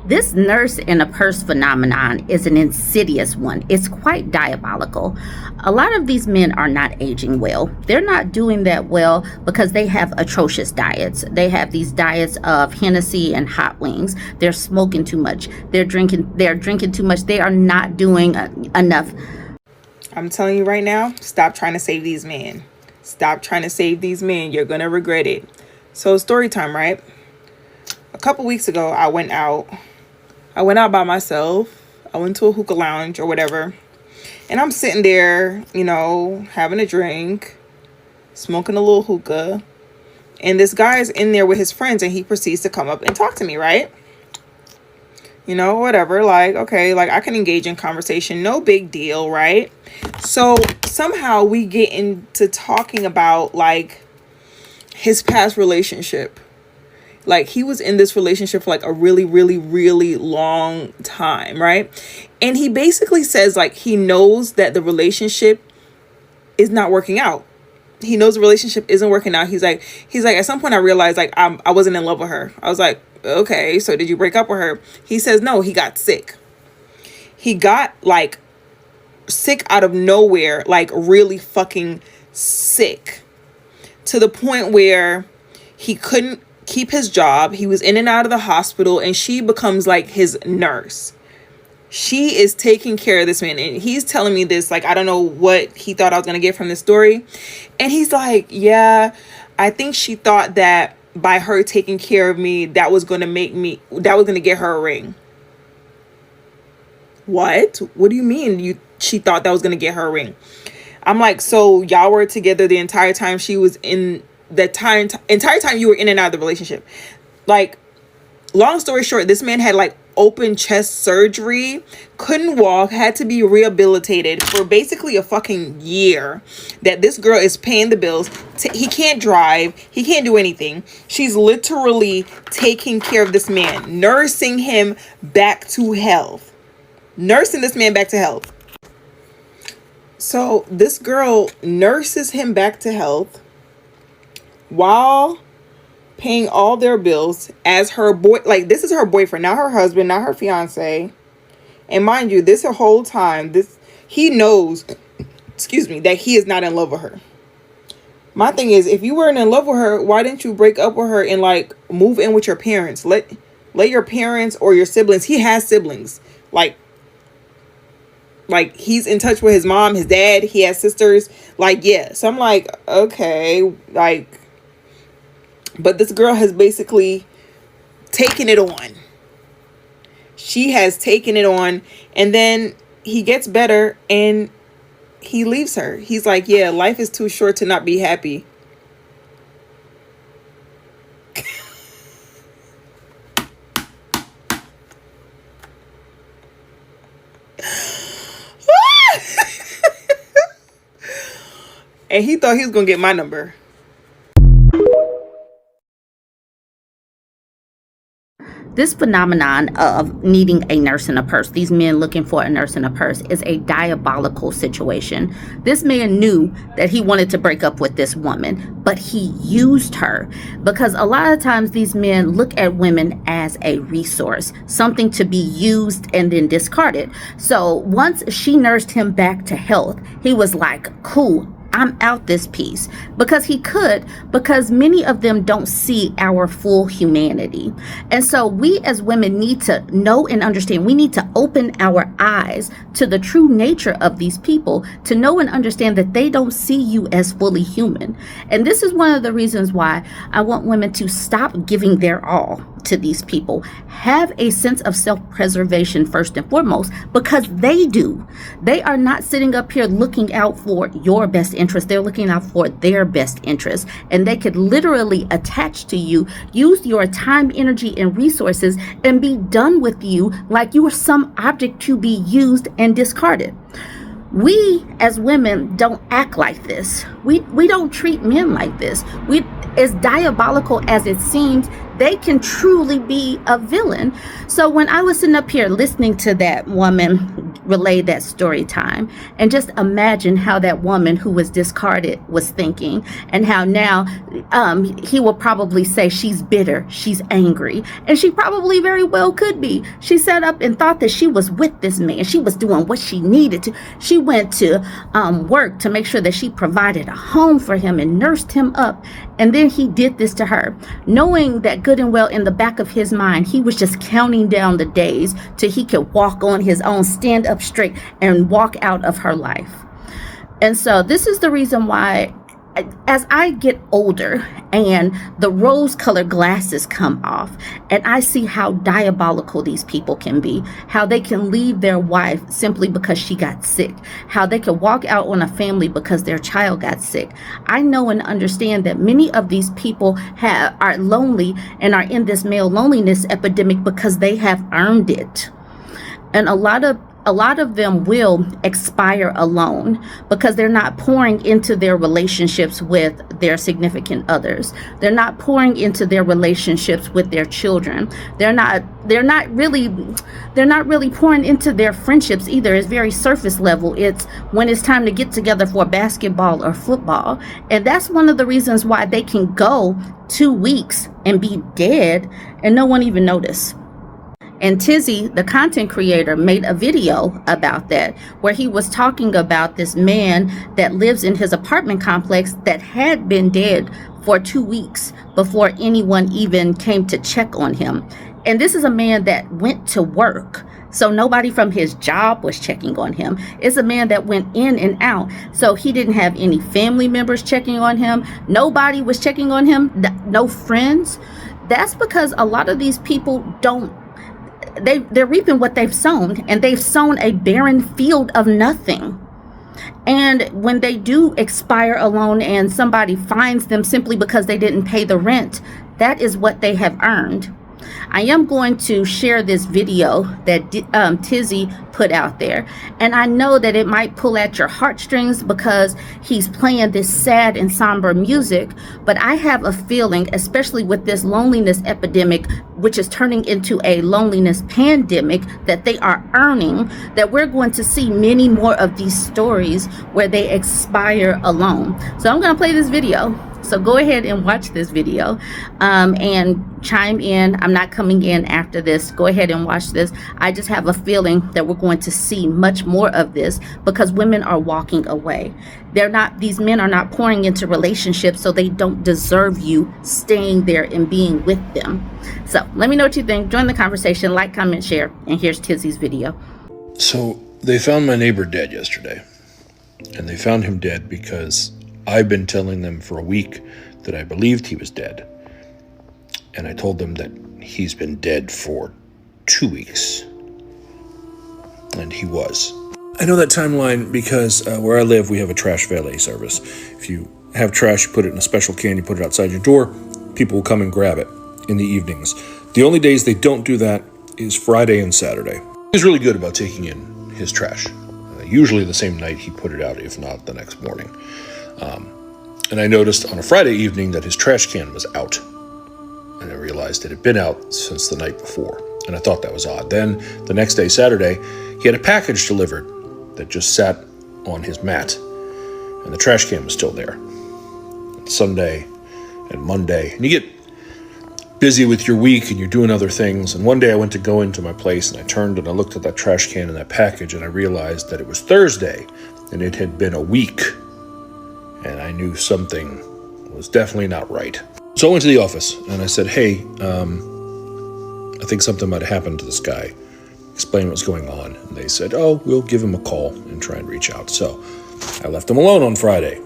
This nurse in a purse phenomenon is an insidious one. It's quite diabolical. A lot of these men are not aging well. They're not doing that well because they have atrocious diets. They have these diets of Hennessy and hot wings. They're smoking too much. They're drinking too much. They are not doing enough. I'm telling you right now, stop trying to save these men. Stop trying to save these men. You're going to regret it. So story time, right? A couple weeks ago, I went out by myself. I went to a hookah lounge or whatever. And I'm sitting there, having a drink, smoking a little hookah. And this guy's in there with his friends and he proceeds to come up and talk to me, right? Whatever. Like, okay, like I can engage in conversation. No big deal, right? So somehow we get into talking about like his past relationship. Like he was in this relationship for like a really, really, really long time, right? And he basically says like he knows that the relationship is not working out. He knows the relationship isn't working out. He's like at some point I realized like I wasn't in love with her. I was like, okay, so did you break up with her? He says no, he got sick. He got like sick out of nowhere, like really fucking sick, to the point where he couldn't keep his job. He was in and out of the hospital, and she becomes like his nurse. She is taking care of this man, and he's telling me this, like, I don't know what he thought I was going to get from this story. And he's like, yeah, I think she thought that by her taking care of me, that was going to get her a ring. What do you mean she thought that was going to get her a ring? I'm like, so y'all were together the entire time she was in the entire time you were in and out of the relationship. Like, long story short, this man had like open chest surgery, couldn't walk, had to be rehabilitated for basically a fucking year. That this girl is paying the bills. He can't drive. He can't do anything. She's literally taking care of this man, nursing him back to health. So this girl nurses him back to health while paying all their bills as her boy. Like, this is her boyfriend, not her husband, not her fiance. And mind you, this whole time, he knows, that he is not in love with her. My thing is, if you weren't in love with her, why didn't you break up with her and like move in with your parents? Let your parents or your siblings. He has siblings. Like he's in touch with his mom, his dad. He has sisters. Like, yeah. So I'm like, okay, like. But this girl has basically taken it on. She has taken it on. And then he gets better and he leaves her. He's like, yeah, life is too short to not be happy. And he thought he was going to get my number. This phenomenon of needing a nurse in a purse, these men looking for a nurse in a purse, is a diabolical situation. This man knew that he wanted to break up with this woman, but he used her, because a lot of times these men look at women as a resource, something to be used and then discarded. So once she nursed him back to health, he was like, cool, I'm out this piece, because many of them don't see our full humanity. And so we as women need to know and understand. We need to open our eyes to the true nature of these people, to know and understand that they don't see you as fully human. And this is one of the reasons why I want women to stop giving their all to these people. Have a sense of self-preservation first and foremost, because they do. They are not sitting up here looking out for your best interest. They're looking out for their best interest, and they could literally attach to you, use your time, energy, and resources, and be done with you like you are some object to be used and discarded. We as women don't act like this. We don't treat men like this. As diabolical as it seems, they can truly be a villain. So when I was sitting up here listening to that woman relayed that story time. And just imagine how that woman who was discarded was thinking, and how now he will probably say she's bitter, she's angry, and she probably very well could be. She sat up and thought that she was with this man. She was doing what she needed to. She went to work to make sure that she provided a home for him and nursed him up. And then he did this to her, knowing that good and well in the back of his mind, he was just counting down the days till he could walk on his own, stand up straight, and walk out of her life. And so this is the reason why, as I get older and the rose-colored glasses come off, and I see how diabolical these people can be, how they can leave their wife simply because she got sick, how they can walk out on a family because their child got sick. I know and understand that many of these people are lonely and are in this male loneliness epidemic because they have earned it. And a lot of them will expire alone because they're not pouring into their relationships with their significant others. They're not pouring into their relationships with their children. They're not really pouring into their friendships either. It's very surface level. It's when it's time to get together for basketball or football. And that's one of the reasons why they can go 2 weeks and be dead and no one even notice. And Tizzy, the content creator, made a video about that, where he was talking about this man that lives in his apartment complex that had been dead for 2 weeks before anyone even came to check on him. And this is a man that went to work, so nobody from his job was checking on him. It's a man that went in and out, so he didn't have any family members checking on him. Nobody was checking on him, no friends. That's because a lot of these people they're reaping what they've sown, and they've sown a barren field of nothing. And when they do expire alone and somebody finds them simply because they didn't pay the rent, that is what they have earned. I am going to share this video that Tizzy put out there, and I know that it might pull at your heartstrings because he's playing this sad and somber music, but I have a feeling, especially with this loneliness epidemic, which is turning into a loneliness pandemic that they are earning, that we're going to see many more of these stories where they expire alone. So I'm going to play this video. So go ahead and watch this video and chime in. I'm not coming in after this. Go ahead and watch this. I just have a feeling that we're going to see much more of this because women are walking away. These men are not pouring into relationships, so they don't deserve you staying there and being with them. So let me know what you think. Join the conversation, like, comment, share, and here's Tizzy's video. So they found my neighbor dead yesterday, and they found him dead because I've been telling them for a week that I believed he was dead. And I told them that he's been dead for 2 weeks. And he was. I know that timeline because where I live, we have a trash valet service. If you have trash, you put it in a special can, you put it outside your door, people will come and grab it in the evenings. The only days they don't do that is Friday and Saturday. He's really good about taking in his trash. Usually the same night he put it out, if not the next morning. And I noticed on a Friday evening that his trash can was out. And I realized it had been out since the night before. And I thought that was odd. Then the next day, Saturday, he had a package delivered that just sat on his mat. And the trash can was still there. Sunday and Monday. And you get busy with your week and you're doing other things. And one day I went to go into my place and I turned and I looked at that trash can and that package and I realized that it was Thursday and it had been a week. And I knew something was definitely not right. So I went to the office and I said, hey, I think something might have happened to this guy. Explain what's going on. And they said, oh, we'll give him a call and try and reach out. So I left him alone on Friday,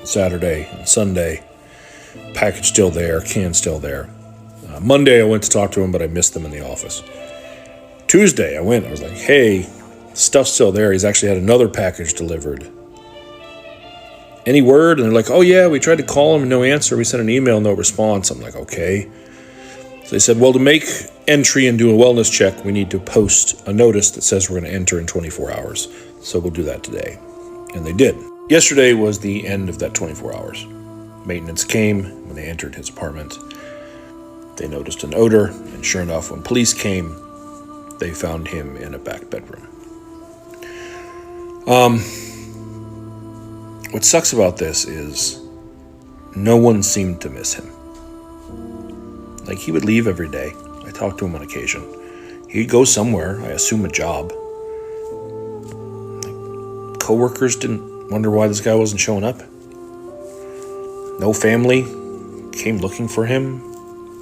Saturday, and Sunday. Package still there, can still there. Monday I went to talk to him, but I missed him in the office. Tuesday I went, I was like, hey, stuff's still there. He's actually had another package delivered. Any word? And they're like, oh yeah, we tried to call him, no answer. We sent an email, no response. I'm like, okay. So they said, well, to make entry and do a wellness check, we need to post a notice that says we're going to enter in 24 hours. So we'll do that today. And they did. Yesterday was the end of that 24 hours. Maintenance came when they entered his apartment. They noticed an odor, and sure enough, when police came, they found him in a back bedroom. What sucks about this is no one seemed to miss him. Like, he would leave every day. I talked to him on occasion. He'd go somewhere, I assume a job. Coworkers didn't wonder why this guy wasn't showing up. No family came looking for him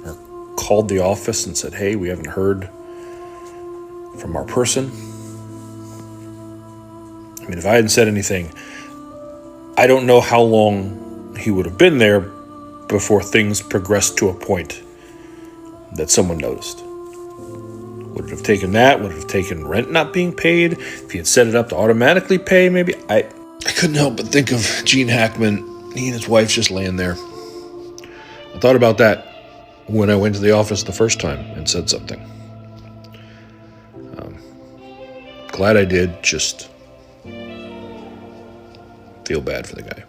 or called the office and said, hey, we haven't heard from our person. I mean, if I hadn't said anything, I don't know how long he would have been there before things progressed to a point that someone noticed. Would it have taken that? Would it have taken rent not being paid? If he had set it up to automatically pay, maybe? I couldn't help but think of Gene Hackman. He and his wife just laying there. I thought about that when I went to the office the first time and said something. Glad I did, just feel bad for the guy.